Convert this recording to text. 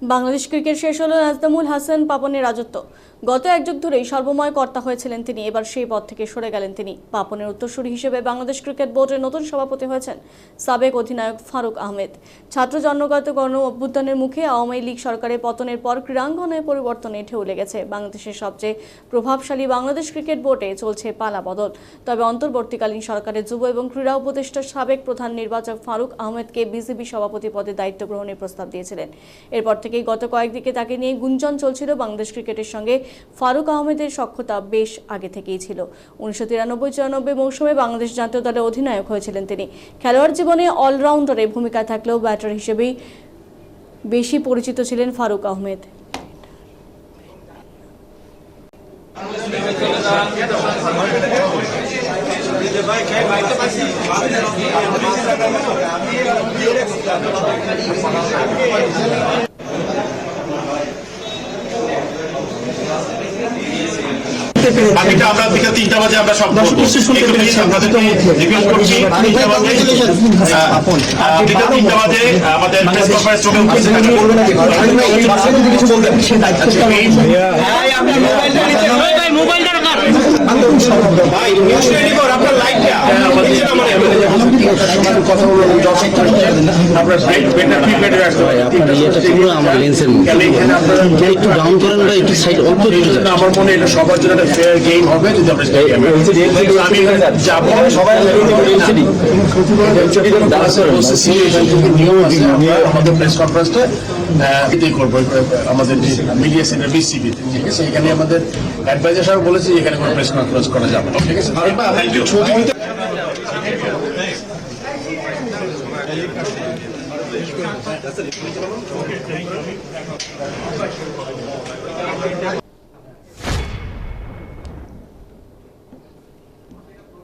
Bangladesh cricket শেষ হলো নাজদামুল হাসান পাপনের রাজত্ব। গত এক যুগ ধরেই সর্বময় কর্তা হয়েছিলেন তিনি। এবার সেই পদ থেকে সরে গেলেন তিনি। পাপনের উত্তরসূরি হিসেবে বাংলাদেশ ক্রিকেট বোর্ডের নতুন সভাপতি হয়েছেন সাবেক অধিনায়ক ফারুক আহমেদ। ছাত্র জনগত গণ অভ্যুত্থানের মুখে আওয়ামী লীগ সরকারের পতনের পর ক্রীড়াঙ্গনে পরিবর্তনে ঢেউ লেগেছে। বাংলাদেশের সবচেয়ে প্রভাবশালী বাংলাদেশ ক্রিকেট বোর্ডে চলছে পালা বদল। তবে অন্তর্বর্তীকালীন সরকারের যুব এবং ক্রীড়া উপদেষ্টা সাবেক প্রধান নির্বাচক ফারুক আহমেদকে বিসিবি সভাপতি পদে দায়িত্ব গ্রহণের প্রস্তাব দিয়েছিলেন। এরপর থেকেই গত কয়েকদিকে তাকে নিয়ে গুঞ্জন চলছিল। বাংলাদেশ ক্রিকেটের সঙ্গে ফারুক আহমেদের সখ্যতা বেশ আগে থেকেই ছিল। 1993-94 মৌসুমে বাংলাদেশ জাতীয় দলের অধিনায়ক হয়েছিলেন তিনি। খেলোয়াড় জীবনে অলরাউন্ডারের ভূমিকা থাকলেও ব্যাটার হিসেবেই বেশি পরিচিত ছিলেন ফারুক আহমেদ। বাকিটা আমরা বিকেল 3টা বাজে আমরা সব বিকেল 3টা বাজে আমাদের প্রেস কনফারেন্স চলে আমার মনে হয় সবার জন্য একটা ফেয়ার গেম হবে যদি আমি যাবো সবাই আমাদের প্রেস কনফারেন্সটা করবো আমাদের মিডিয়া সেন্টার বিসিবি, ঠিক আছে? এখানে আমাদের অ্যাডভাইজার সাহেব বলেছে এখানে কোনো প্রেস কনফারেন্স করা যাবে, ঠিক আছে? ছবি